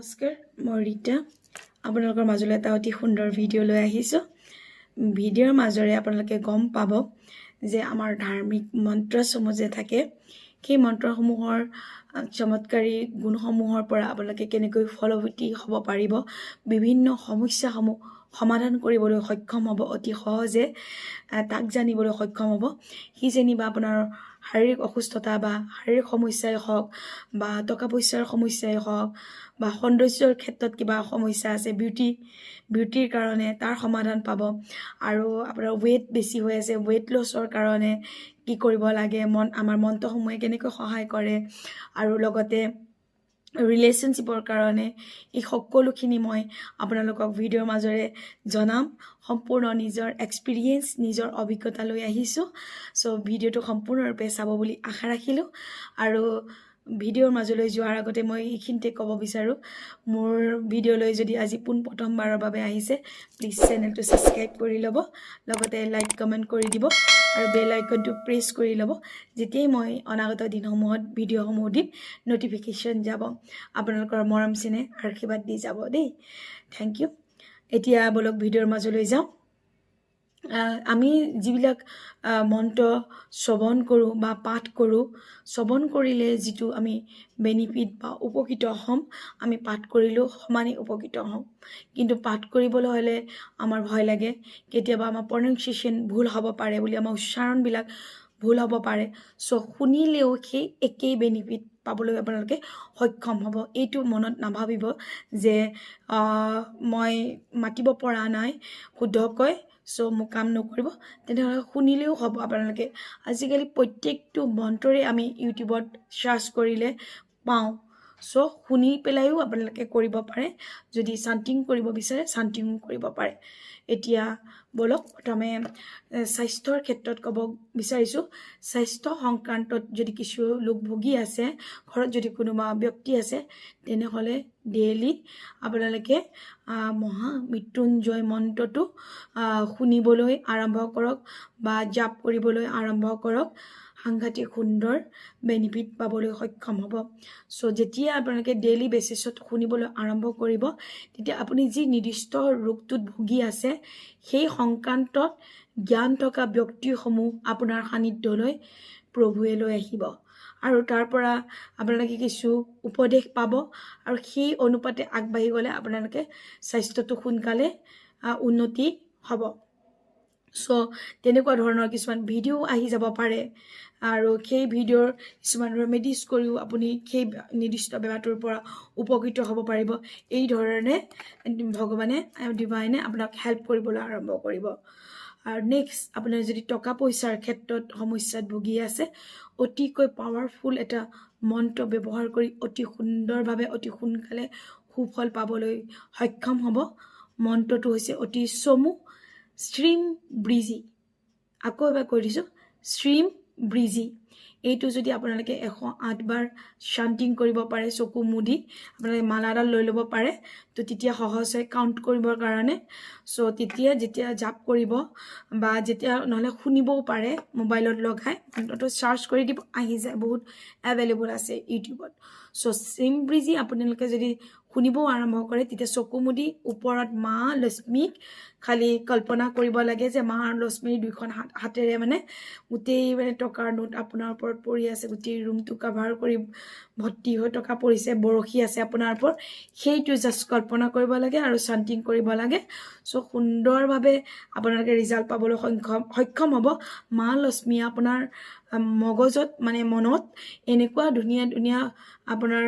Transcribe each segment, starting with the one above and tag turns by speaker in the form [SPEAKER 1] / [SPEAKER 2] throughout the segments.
[SPEAKER 1] নমস্কাৰ মই ৰীতা আপোনালোকৰ মাজলৈ এটা অতি সুন্দৰ ভিডিঅ' লৈ আহিছোঁ ভিডিঅ'ৰ মাজৰে আপোনালোকে গম পাব যে আমাৰ ধাৰ্মিক মন্ত্ৰসমূহ যে থাকে সেই মন্ত্ৰসমূহৰ চমৎকাৰী গুণসমূহৰ পৰা আপোনালোকে কেনেকৈ ফলৱতী হ'ব পাৰিব বিভিন্ন সমস্যাসমূহ সমাধান কৰিবলৈ সক্ষম হ'ব অতি সহজে তাক জানিবলৈ সক্ষম হ'ব সি যেনিবা আপোনাৰ শাৰীৰিক অসুস্থতা বা শাৰীৰিক সমস্যাই হওক বা টকা পইচাৰ সমস্যাই হওক বা সৌন্দৰ্যৰ ক্ষেত্ৰত কিবা সমস্যা আছে বিউটিৰ কাৰণে তাৰ সমাধান পাব আৰু আপোনাৰ ওয়েট বেছি হৈ আছে ওয়েট লছৰ কাৰণে কি কৰিব লাগে আমাৰ মন্ত্ৰসমূহে কেনেকৈ সহায় কৰে আৰু লগতে ৰিলেশ্যনশ্বিপৰ কাৰণে এই সকলোখিনি মই আপোনালোকক ভিডিঅ'ৰ মাজৰে জনাম সম্পূৰ্ণ নিজৰ এক্সপিৰিয়েঞ্চ নিজৰ অভিজ্ঞতা লৈ আহিছোঁ সো ভিডিঅ'টো সম্পূৰ্ণৰূপে চাব বুলি আশা ৰাখিলোঁ আৰু ভিডিঅ'ৰ মাজলৈ যোৱাৰ আগতে মই এইখিনিতে ক'ব বিচাৰোঁ মোৰ ভিডিঅ'লৈ যদি আজি প্ৰথমবাৰৰ বাবে আহিছে প্লিজ চেনেলটো ছাবস্ক্ৰাইব কৰি ল'ব লগতে লাইক কমেণ্ট কৰি দিব আৰু বেল আইকনটো প্ৰেছ কৰি ল'ব যেতিয়াই মই অনাগত দিনসমূহত ভিডিঅ'সমূহ দিম নটিফিকেশ্যন যাব আপোনালোকৰ মৰম চেনেহ আশীৰ্বাদ দি যাব দেই থেংক ইউ এতিয়া বলক ভিডিঅ'ৰ মাজলৈ যাওঁ আমি যিবিলাক মন্ত্ৰ শ্ৰৱণ কৰোঁ বা পাঠ কৰোঁ শ্ৰৱণ কৰিলে যিটো আমি বেনিফিট বা উপকৃত হ'ম আমি পাঠ কৰিলেও সমানেই উপকৃত হ'ম কিন্তু পাঠ কৰিবলৈ হ'লে আমাৰ ভয় লাগে কেতিয়াবা আমাৰ প্ৰনাউন্সিয়েশ্যন ভুল হ'ব পাৰে বুলি আমাৰ উচ্চাৰণবিলাক ভুল হ'ব পাৰে চ' শুনিলেও সেই একেই বেনিফিট পাবলৈ আপোনালোকে সক্ষম হ'ব এইটো মনত নাভাবিব যে মই মাতিব পৰা নাই শুদ্ধকৈ চ' মোক কাম নকৰিব তেনেহ'লে শুনিলেও হ'ব আপোনালোকে আজিকালি প্ৰত্যেকটো মন্ত্ৰৰে আমি ইউটিউবত চাৰ্চ কৰিলে পাওঁ চ' শুনি পেলাইও আপোনালোকে কৰিব পাৰে যদি চান্টিং কৰিব বিচাৰে চান্টিং কৰিব পাৰে এতিয়া বলক প্ৰথমে স্বাস্থ্যৰ ক্ষেত্ৰত ক'ব বিচাৰিছোঁ স্বাস্থ্য সংক্ৰান্তত যদি কিছু লোক ভুগি আছে ঘৰত যদি কোনোবা ব্যক্তি আছে তেনেহ'লে ডেইলি আপোনালোকে মহামৃত্যুঞ্জয় মন্ত্ৰটো শুনিবলৈ আৰম্ভ কৰক বা জাপ কৰিবলৈ আৰম্ভ কৰক সাংঘাতিক সুন্দৰ বেনিফিট পাবলৈ সক্ষম হ'ব চ' যেতিয়া আপোনালোকে ডেইলি বেচিছত শুনিবলৈ আৰম্ভ কৰিব তেতিয়া আপুনি যি নিৰ্দিষ্ট ৰোগটোত ভুগি আছে সেই সংক্ৰান্তত জ্ঞান থকা ব্যক্তিসমূহ আপোনাৰ সান্নিধ্যলৈ প্ৰভুৱে লৈ আহিব আৰু তাৰ পৰা আপোনালোকে কিছু উপদেশ পাব আৰু সেই অনুপাতে আগবাঢ়ি গ'লে আপোনালোকে স্বাস্থ্যটো সোনকালে উন্নতি হ'ব চ' তেনেকুৱা ধৰণৰ কিছুমান ভিডিঅ' আহি যাব পাৰে আৰু সেই ভিডিঅ'ৰ কিছুমান ৰেমেডিজ কৰিও আপুনি সেই নিৰ্দিষ্ট বেমাৰটোৰ পৰা উপকৃত হ'ব পাৰিব এই ধৰণে ভগৱানে ডিভাইনে আপোনাক হেল্প কৰিবলৈ আৰম্ভ কৰিব আৰু নেক্সট আপোনাৰ যদি টকা পইচাৰ ক্ষেত্ৰত সমস্যাত ভুগি আছে অতিকৈ পাৱাৰফুল এটা মন্ত্ৰ ব্যৱহাৰ কৰি অতি সুন্দৰভাৱে অতি সোনকালে সুফল পাবলৈ সক্ষম হ'ব মন্ত্ৰটো হৈছে অতি চমু শ্ৰীম ব্ৰিজি আকৌ এবাৰ কৈ দিছোঁ শ্ৰীম ব্ৰিজি এইটো যদি আপোনালোকে 108 বাৰ চান্টিং কৰিব পাৰে চকু মুদি আপোনালোকে মালাডাল লৈ ল'ব পাৰে তো তেতিয়া সহজ হয় কাউণ্ট কৰিবৰ কাৰণে চ' তেতিয়া যেতিয়া জাপ কৰিব বা যেতিয়া নহ'লে শুনিবও পাৰে মোবাইলত লগাই মন্ত্ৰটো চাৰ্চ কৰি দিব আহি যায় বহুত এভেইলেবল আছে ইউটিউবত চ' শ্ৰীম ব্ৰিজি আপোনালোকে যদি শুনিবও আৰম্ভ কৰে তেতিয়া চকু মুদি ওপৰত মা লক্ষ্মীক খালি কল্পনা কৰিব লাগে যে মা আৰু লক্ষ্মীৰ দুইখন হাতেৰে মানে গোটেই মানে টকাৰ নোট আপোনাৰ ওপৰত পৰি আছে গোটেই ৰুমটো কাভাৰ কৰি ভৰ্তি হৈ টকা পৰিছে বৰশী আছে আপোনাৰ ওপৰত সেইটো জাষ্ট কল্পনা কৰিব লাগে আৰু চান্টিং কৰিব লাগে চ' সুন্দৰভাৱে আপোনালোকে ৰিজাল্ট পাবলৈ সক্ষম হ'ব মা লক্ষ্মীয়ে আপোনাৰ মগজত মানে মনত এনেকুৱা ধুনীয়া আপোনাৰ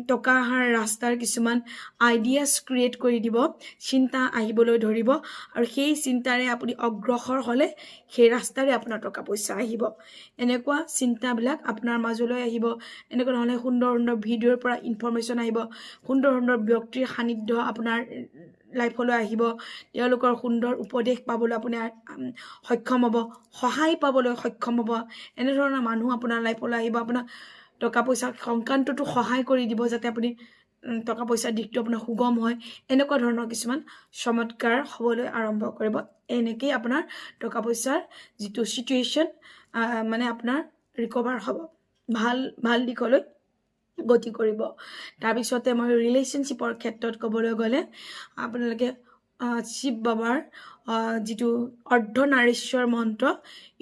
[SPEAKER 1] টকা অহাৰ ৰাস্তাৰ কিছুমান আইডিয়াছ ক্ৰিয়েট কৰি দিব চিন্তা আহিবলৈ ধৰিব আৰু সেই চিন্তাৰে আপুনি অগ্ৰসৰ হ'লে সেই ৰাস্তাৰে আপোনাৰ টকা পইচা আহিব এনেকুৱা চিন্তাবিলাক আপোনাৰ মাজলৈ আহিব এনেকুৱা নহ'লে সুন্দৰ ভিডিঅ'ৰ পৰা ইনফৰমেশ্যন আহিব সুন্দৰ ব্যক্তিৰ সান্নিধ্য আপোনাৰ লাইফলৈ আহিব তেওঁলোকৰ সুন্দৰ উপদেশ পাবলৈ আপুনি সক্ষম হ'ব সহায় পাবলৈ সক্ষম হ'ব এনেধৰণৰ মানুহ আপোনাৰ লাইফলৈ আহিব আপোনাৰ টকা পইচা সংক্ৰান্তটো সহায় কৰি দিব যাতে আপুনি টকা পইচাৰ দিশটো আপোনাৰ সুগম হয় এনেকুৱা ধৰণৰ কিছুমান চমৎকাৰ হ'বলৈ আৰম্ভ কৰিব এনেকেই আপোনাৰ টকা পইচাৰ যিটো চিটুৱেশ্যন মানে আপোনাৰ ৰিকভাৰ হ'ব ভাল দিশলৈ গতি কৰিব তাৰপিছতে মই ৰিলেশ্যনশ্বিপৰ ক্ষেত্ৰত ক'বলৈ গ'লে আপোনালোকে শিৱ বাবাৰ যিটো অৰ্ধনাৰীশ্বৰ মন্ত্ৰ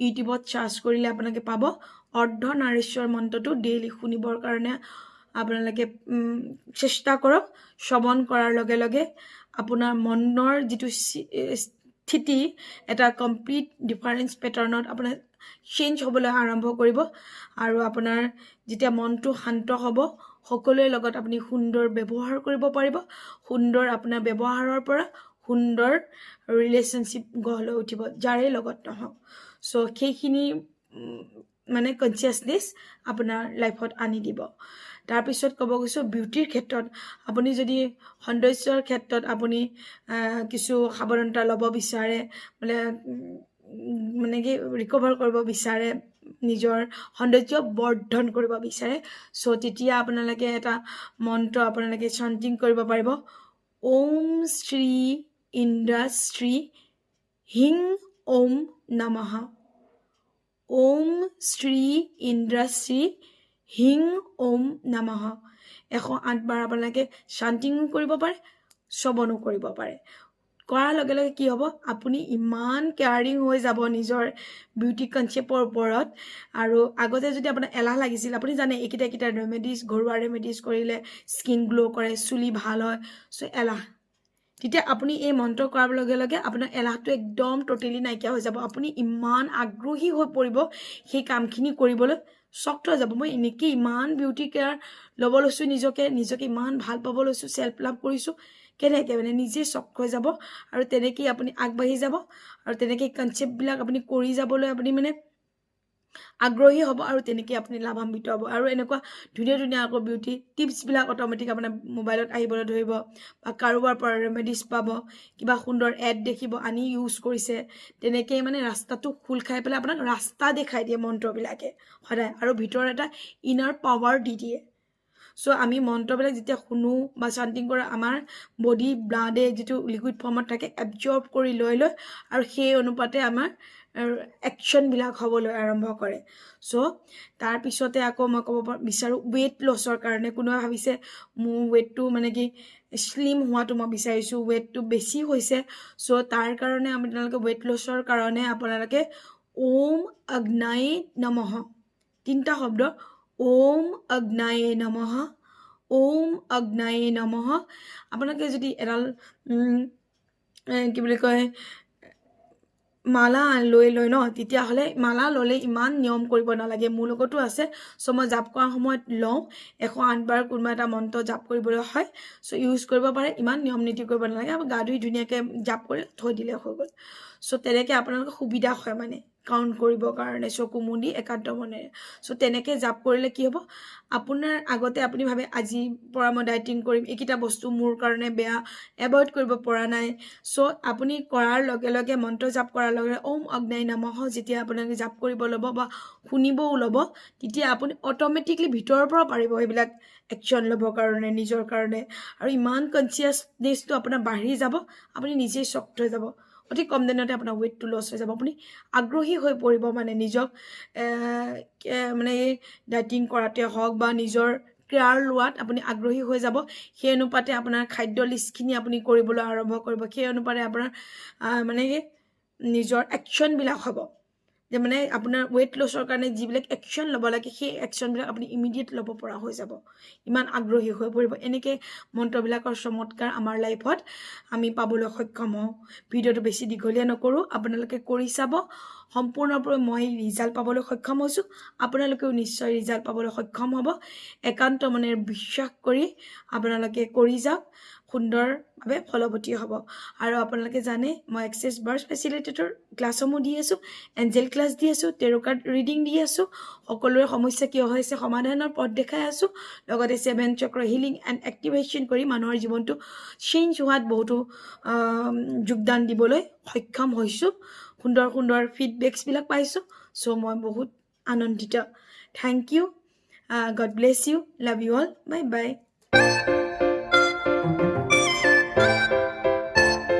[SPEAKER 1] ইউটিউবত চাৰ্চ কৰিলে আপোনালোকে পাব অৰ্ধনাৰীশ্বৰ মন্ত্ৰটো ডেইলি শুনিবৰ কাৰণে আপোনালোকে চেষ্টা কৰক শ্ৰৱণ কৰাৰ লগে লগে আপোনাৰ মনৰ যিটো স্থিতি এটা কমপ্লিট ডিফাৰেঞ্চ পেটাৰ্ণত আপোনাৰ চেঞ্জ হ'বলৈ আৰম্ভ কৰিব আৰু আপোনাৰ যেতিয়া মনটো শান্ত হ'ব সকলোৰে লগত আপুনি সুন্দৰ ব্যৱহাৰ কৰিব পাৰিব সুন্দৰ আপোনাৰ ব্যৱহাৰৰ পৰা সুন্দৰ ৰিলেশ্যনশ্বিপ গঢ় লৈ উঠিব যাৰে লগত নহওক চ' সেইখিনি মানে কনচিয়াছনেছ আপোনাৰ লাইফত আনি দিব তাৰপিছত ক'ব গৈছোঁ বিউটিৰ ক্ষেত্ৰত আপুনি যদি সৌন্দৰ্যৰ ক্ষেত্ৰত আপুনি কিছু সাৱধানতা ল'ব বিচাৰে মানে কি ৰিকভাৰ কৰিব বিচাৰে নিজৰ সৌন্দৰ্য বৰ্ধন কৰিব বিচাৰে চ' তেতিয়া আপোনালোকে এটা মন্ত্ৰ আপোনালোকে চান্টিং কৰিব পাৰিব ওম শ্ৰী ইন্দ্ৰাশ্ৰী হিং ওম নমঃ ওম শ্ৰী ইন্দ্ৰাশ্ৰী হিং ওম নমঃ 108 বাৰ আপোনালোকে চান্টিং কৰিব পাৰে শ্ৰৱণো কৰিব পাৰে কৰাৰ লগে লগে কি হ'ব আপুনি ইমান কেয়াৰিং হৈ যাব নিজৰ বিউটি কনচেপ্টৰ ওপৰত আৰু আগতে যদি আপোনাৰ এলাহ লাগিছিল আপুনি জানে এইকেইটা ৰেমেডিজ ঘৰুৱা ৰেমেডিজ কৰিলে স্কিন গ্লো কৰে চুলি ভাল হয় চ' এলাহ তেতিয়া আপুনি এই মন্ত্ৰ কৰাৰ লগে লগে আপোনাৰ এলাহটো একদম টোটেলি নাইকিয়া হৈ যাব আপুনি ইমান আগ্ৰহী হৈ পৰিব সেই কামখিনি কৰিবলৈ চক্ত হৈ যাব মই এনেকৈ ইমান বিউটি কেয়াৰ ল'ব লৈছোঁ নিজকে ইমান ভাল পাব লৈছোঁ চেল্ফ লাভ কৰিছোঁ কেনেকৈ মানে নিজে চক্ত হৈ যাব আৰু তেনেকেই আপুনি আগবাঢ়ি যাব আৰু তেনেকেই কনচেপ্টবিলাক আপুনি কৰি যাবলৈ আপুনি মানে আগ্ৰহী হ'ব আৰু তেনেকৈ আপুনি লাভান্বিত হ'ব আৰু এনেকুৱা ধুনীয়া আকৌ বিউটি টিপছবিলাক অট'মেটিক আপোনাৰ মোবাইলত আহিবলৈ ধৰিব বা কাৰোবাৰ পৰা ৰেমেডিজ পাব কিবা সুন্দৰ এড দেখিব আনি ইউজ কৰিছে তেনেকেই মানে ৰাস্তাটো খোল খাই পেলাই আপোনাক ৰাস্তা দেখাই দিয়ে মন্ত্ৰবিলাকে সদায় আৰু ভিতৰত এটা ইনাৰ পাৱাৰ দি দিয়ে চ' আমি মন্ত্ৰবিলাক যেতিয়া শুনো বা চান্টিং কৰা আমাৰ বডি ব্লাডে যিটো লিকুইড ফৰ্মত থাকে এবজৰ্ব কৰি লৈ আৰু সেই অনুপাতে আমাৰ একশ্যনবিলাক হ'বলৈ আৰম্ভ কৰে চ' তাৰপিছতে আকৌ মই ক'ব বিচাৰোঁ ৱেইট লছৰ কাৰণে কোনোবাই ভাবিছে মোৰ ৱেইটটো মানে কি শ্লিম হোৱাটো মই বিচাৰিছোঁ ৱেইটটো বেছি হৈছে চ' তাৰ কাৰণে আপোনালোকে ৱেইট লছৰ কাৰণে আপোনালোকে ওম অগ্নায়ে নমঃ 3টা শব্দ ওম অগ্নায়ে নমঃ ওম অগ্নায়ে নমঃ আপোনালোকে যদি এডাল কি বুলি কয় মালা লৈ ন তেতিয়াহ'লে মালা ল'লে ইমান নিয়ম কৰিব নালাগে মোৰ লগতো আছে চ' মই জাপ কৰাৰ সময়ত লওঁ 108 বাৰ কোনোবা এটা মন্ত্ৰ জাপ কৰিবলৈ হয় চ' ইউজ কৰিব পাৰে ইমান নিয়ম নীতি কৰিব নালাগে আৰু গা ধুই ধুনীয়াকৈ জাপ কৰি থৈ দিলে হৈ গ'ল চ' তেনেকৈ আপোনালোকৰ সুবিধা হয় মানে কাউণ্ট কৰিবৰ কাৰণে চকু মুদি একান্ত মনেৰে চ' তেনেকৈ জাপ কৰিলে কি হ'ব আপোনাৰ আগতে আপুনি ভাবে আজিৰ পৰা মই ডাইটিং কৰিম এইকেইটা বস্তু মোৰ কাৰণে বেয়া এভইড কৰিব পৰা নাই চ' আপুনি কৰাৰ লগে লগে মন্ত্ৰ জাপ কৰাৰ লগে ওম অগ্নায়ে নমঃ যেতিয়া আপোনালোকে জাপ কৰিব ল'ব বা শুনিবও ল'ব তেতিয়া আপুনি অট'মেটিকলি ভিতৰৰ পৰা পাৰিব এইবিলাক একশ্যন ল'বৰ কাৰণে নিজৰ কাৰণে আৰু ইমান কনচিয়াছনেছটো আপোনাৰ বাঢ়ি যাব আপুনি নিজেই চক্ত হৈ যাব অতি কম দিনতে আপোনাৰ ৱেইটটো লছ হৈ যাব আপুনি আগ্ৰহী হৈ পৰিব মানে নিজক মানে ডাইটিং কৰাতে হওক বা নিজৰ কেয়াৰ লোৱাত আপুনি আগ্ৰহী হৈ যাব সেই অনুপাতে আপোনাৰ খাদ্য লিষ্টখিনি আপুনি কৰিবলৈ আৰম্ভ কৰিব সেই অনুপাতে আপোনাৰ মানে নিজৰ একশ্যনবিলাক হ'ব যে মানে আপোনাৰ ৱেইট লছৰ কাৰণে যিবিলাক একশ্যন ল'ব লাগে সেই একশ্যনবিলাক আপুনি ইমিডিয়েট ল'ব পৰা হৈ যাব ইমান আগ্ৰহী হৈ পৰিব এনেকৈ মন্ত্ৰবিলাকৰ চমৎকাৰ আমাৰ লাইফত আমি পাবলৈ সক্ষম হওঁ ভিডিঅ'টো বেছি দীঘলীয়া নকৰোঁ আপোনালোকে কৰি চাব সম্পূৰ্ণৰূপে মই ৰিজাল্ট পাবলৈ সক্ষম হৈছোঁ আপোনালোকেও নিশ্চয় ৰিজাল্ট পাবলৈ সক্ষম হ'ব একান্ত মনেৰে বিশ্বাস কৰি আপোনালোকে কৰি যাওক সুন্দৰভাৱে ফলৱতী হ'ব আৰু আপোনালোকে জানে মই এক্সেছ বাৰ্ছ ফেচিলিটেটৰ ক্লাছসমূহ দি আছোঁ এঞ্জেল ক্লাছ দি আছোঁ টেৰো কাৰ্ড ৰিডিং দি আছোঁ সকলোৰে সমস্যা কিয় হৈছে সমাধানৰ পথ দেখাই আছোঁ লগতে 7 চক্ৰ হিলিং এণ্ড এক্টিভেশ্যন কৰি মানুহৰ জীৱনটো চেঞ্জ হোৱাত বহুতো যোগদান দিবলৈ সক্ষম হৈছোঁ সুন্দৰ ফিডবেকছবিলাক পাইছোঁ চ' মই বহুত আনন্দিত thank you God bless you love you all bye by